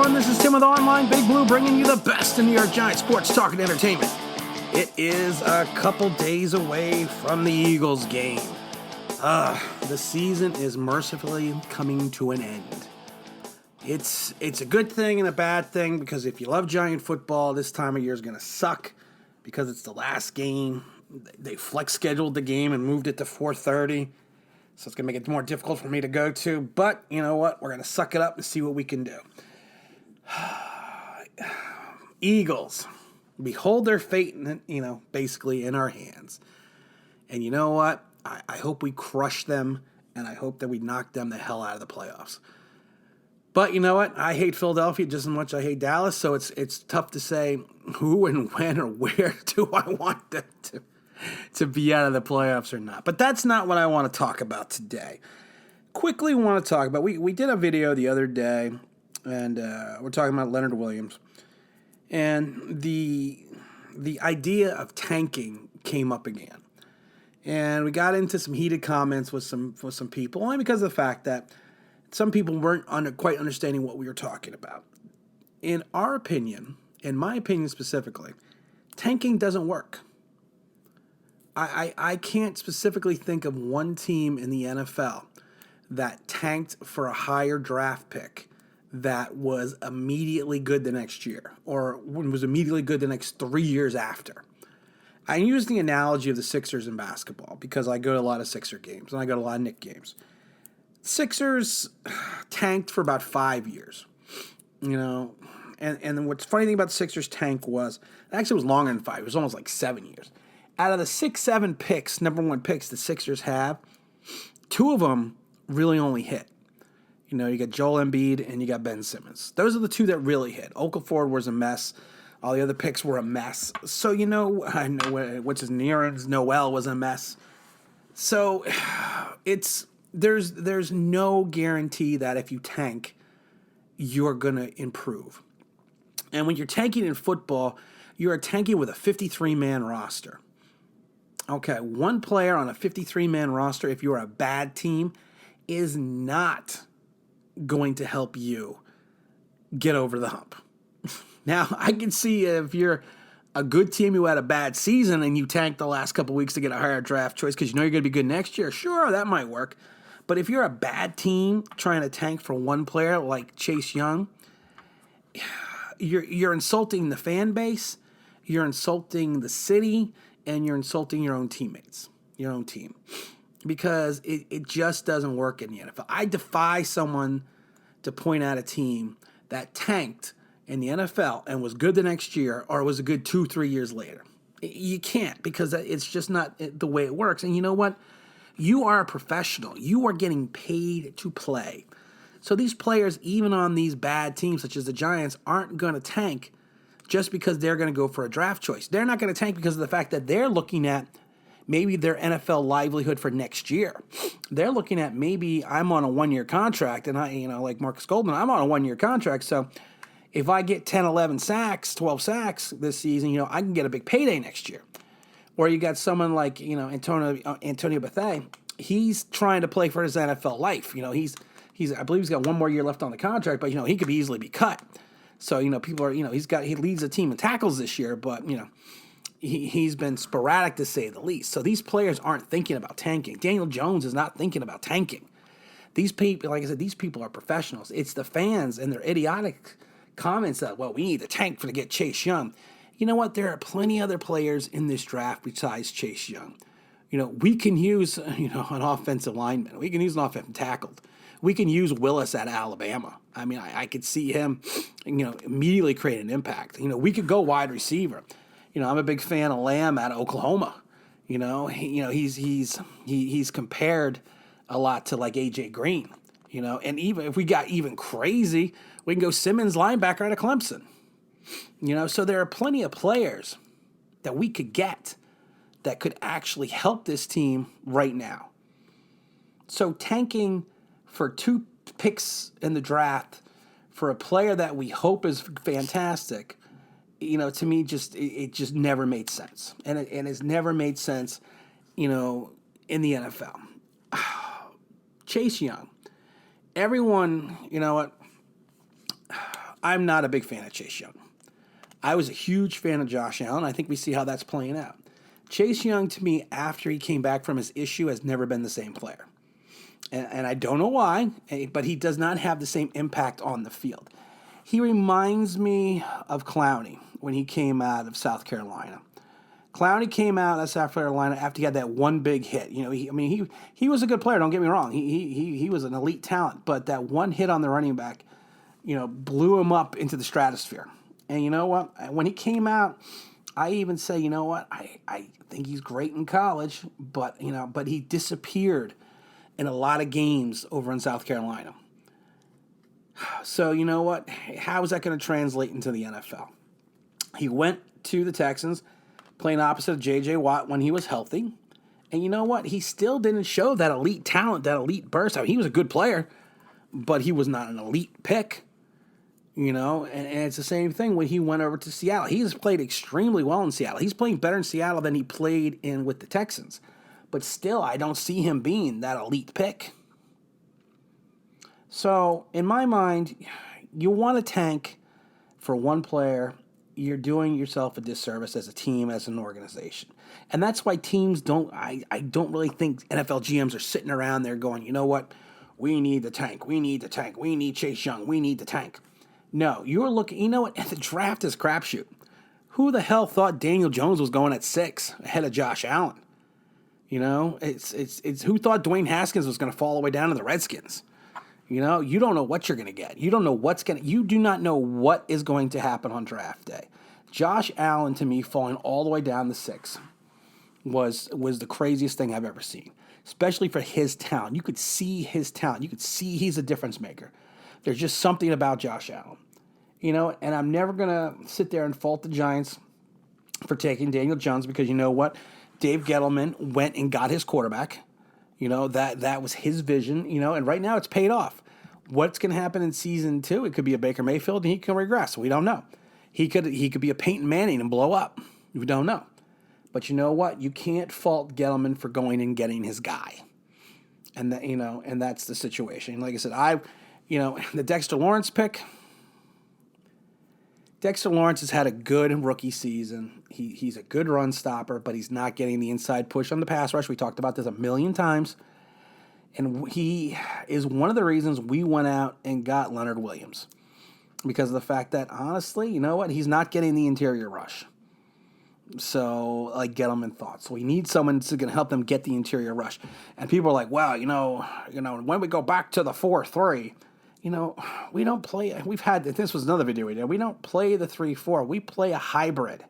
everyone. This is Tim with Online Big Blue, bringing you the best in New York Giants sports talk and entertainment. It is a couple days away from the Eagles game. The season is mercifully coming to an end. It's a good thing and a bad thing, because if you love Giant football, this time of year is going to suck because it's the last game. They flex scheduled the game and moved it to 4:30. So it's going to make it more difficult for me to go to. But you know what? We're going to suck it up and see what we can do. Eagles, we hold their fate, basically in our hands. And you know what? I hope we crush them, and I hope that we knock them the hell out of the playoffs. But you know what? I hate Philadelphia just as much as I hate Dallas, so it's tough to say who and when or where do I want them to be out of the playoffs or not. But that's not what I want to talk about today. Quickly want to talk about, we did a video the other day, and we're talking about Leonard Williams. And the idea of tanking came up again. And we got into some heated comments with some people, only because of the fact that some people weren't quite understanding what we were talking about. In our opinion, in my opinion specifically, tanking doesn't work. I can't specifically think of one team in the NFL that tanked for a higher draft pick that was immediately good the next year, or was immediately good the next 3 years after. I use the analogy of the Sixers in basketball because I go to a lot of Sixer games and I go to a lot of Knicks games. Sixers tanked for about 5 years, and what's funny thing about the Sixers tank was, actually it was longer than 5, it was almost like 7 years. Out of the 6-7 picks, number one picks the Sixers have, 2 of them really only hit. You got Joel Embiid and you got Ben Simmons. Those are the 2 that really hit. Okafor was a mess. All the other picks were a mess. So, I know which is Nerlens Noel was a mess. So there's no guarantee that if you tank, you're going to improve. And when you're tanking in football, you're tanking with a 53-man roster. Okay, one player on a 53-man roster, if you're a bad team, is not going to help you get over the hump. Now, I can see if you're a good team who had a bad season and you tanked the last couple weeks to get a higher draft choice because you know you're going to be good next year, sure, that might work. But if you're a bad team trying to tank for one player like Chase Young, you're insulting the fan base, you're insulting the city, and you're insulting your own teammates, your own team. Because it just doesn't work in the NFL. I defy someone to point out a team that tanked in the NFL and was good the next year, or was a good 2-3 years later. You can't, because it's just not the way it works. And you know what? You are a professional. You are getting paid to play. So these players, even on these bad teams such as the Giants, aren't going to tank just because they're going to go for a draft choice. They're not going to tank because of the fact that they're looking at maybe their NFL livelihood for next year. They're looking at, maybe I'm on a 1-year contract, and like Marcus Goldman, I'm on a 1-year contract. So if I get 10, 11 sacks, 12 sacks this season, I can get a big payday next year. Or you got someone like, Antonio Bethea. He's trying to play for his NFL life. I believe he's got 1 more year left on the contract, but he could easily be cut. So, people are, he leads the team in tackles this year, but, he's been sporadic to say the least. So these players aren't thinking about tanking. Daniel Jones is not thinking about tanking. These people, like I said, these people are professionals. It's the fans and their idiotic comments that, we need to tank to get Chase Young. You know what? There are plenty other players in this draft besides Chase Young. We can use, an offensive lineman. We can use an offensive tackle. We can use Willis at Alabama. I mean, I could see him, immediately create an impact. We could go wide receiver. I'm a big fan of Lamb out of Oklahoma. He's compared a lot to like AJ Green. And even if we got even crazy, we can go Simmons linebacker out of Clemson. So there are plenty of players that we could get that could actually help this team right now. So tanking for 2 picks in the draft for a player that we hope is fantastic, to me, it just never made sense. And it's never made sense, in the NFL. Chase Young. Everyone, I'm not a big fan of Chase Young. I was a huge fan of Josh Allen. I think we see how that's playing out. Chase Young, to me, after he came back from his issue, has never been the same player. And I don't know why, but he does not have the same impact on the field. He reminds me of Clowney when he came out of South Carolina. Clowney came out of South Carolina after he had that one big hit. You know, he was a good player. Don't get me wrong. He was an elite talent, but that one hit on the running back, blew him up into the stratosphere. And you know what? When he came out, I even say, you know what? I think he's great in college, but he disappeared in a lot of games over in South Carolina. So you know what? How is that going to translate into the NFL? He went to the Texans, playing opposite of J.J. Watt when he was healthy. And you know what? He still didn't show that elite talent, that elite burst. I mean, he was a good player, but he was not an elite pick. And it's the same thing when he went over to Seattle. He's played extremely well in Seattle. He's playing better in Seattle than he played in with the Texans. But still, I don't see him being that elite pick. So, in my mind, you want to tank for one player. You're doing yourself a disservice as a team, as an organization. And that's why teams don't, I don't really think NFL GMs are sitting around there going, you know what, we need the tank, we need the tank, we need Chase Young, we need the tank. No, you're looking, you know what, the draft is crapshoot. Who the hell thought Daniel Jones was going at 6 ahead of Josh Allen? It's who thought Dwayne Haskins was going to fall all the way down to the Redskins? You don't know what you're going to get. You do not know what is going to happen on draft day. Josh Allen, to me, falling all the way down to 6 was the craziest thing I've ever seen, especially for his talent. You could see his talent. You could see he's a difference maker. There's just something about Josh Allen. And I'm never going to sit there and fault the Giants for taking Daniel Jones because you know what? Dave Gettleman went and got his quarterback. That was his vision, and right now it's paid off. What's going to happen in season 2? It could be a Baker Mayfield and he can regress. We don't know. He could be a Peyton Manning and blow up. We don't know. But you know what? You can't fault Gettleman for going and getting his guy. And that, and that's the situation. Like I said, the Dexter Lawrence pick. Dexter Lawrence has had a good rookie season. He's a good run stopper, but he's not getting the inside push on the pass rush. We talked about this a million times. And he is one of the reasons we went out and got Leonard Williams. Because of the fact that, honestly, you know what? He's not getting the interior rush. So, like Gettleman thought. So we need someone who's going to help them get the interior rush. And people are like, wow, when we go back to the 4-3, we don't play. This was another video we did. We don't play the 3-4. We play a hybrid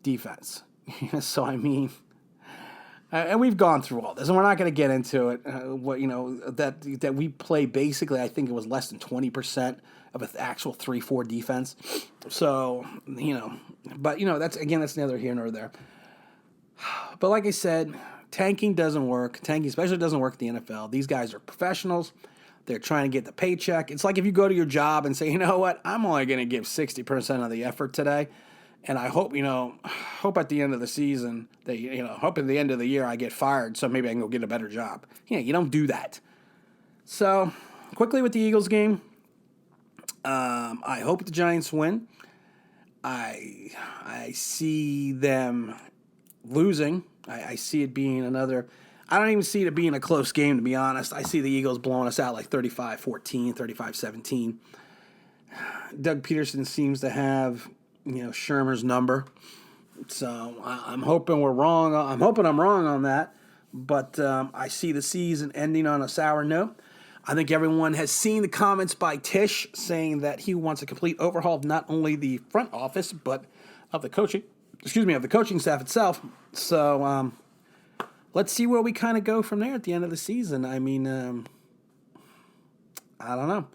defense. So, and we've gone through all this, and we're not going to get into it. That we play basically, I think it was less than 20% of an actual 3-4 defense. So, that's neither here nor there. But like I said, tanking doesn't work. Tanking especially doesn't work in the NFL. These guys are professionals. They're trying to get the paycheck. It's like if you go to your job and say, you know what, I'm only going to give 60% of the effort today. And I hope, hope at the end of the season, hope at the end of the year I get fired so maybe I can go get a better job. You don't do that. So, quickly with the Eagles game, I hope the Giants win. I see them losing. I see it being another... I don't even see it being a close game, to be honest. I see the Eagles blowing us out like 35-14, 35-17. Doug Peterson seems to have, Shermer's number. So I'm hoping we're wrong. I'm hoping I'm wrong on that. But I see the season ending on a sour note. I think everyone has seen the comments by Tish saying that he wants a complete overhaul of not only the front office, but of the coaching staff itself. So, let's see where we kind of go from there at the end of the season. I don't know.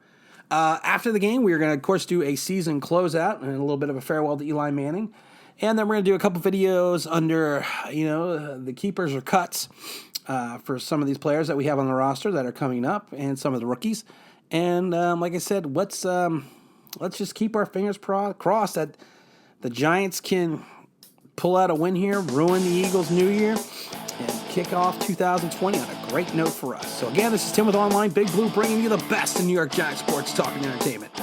After the game, we are going to, of course, do a season closeout and a little bit of a farewell to Eli Manning. And then we're going to do a couple videos under, the keepers or cuts for some of these players that we have on the roster that are coming up and some of the rookies. And like I said, let's just keep our fingers crossed that the Giants can pull out a win here, ruin the Eagles' New Year, and kick off 2020 on a great note for us. So again, this is Tim with Online Big Blue, bringing you the best in New York Giants sports talk and entertainment.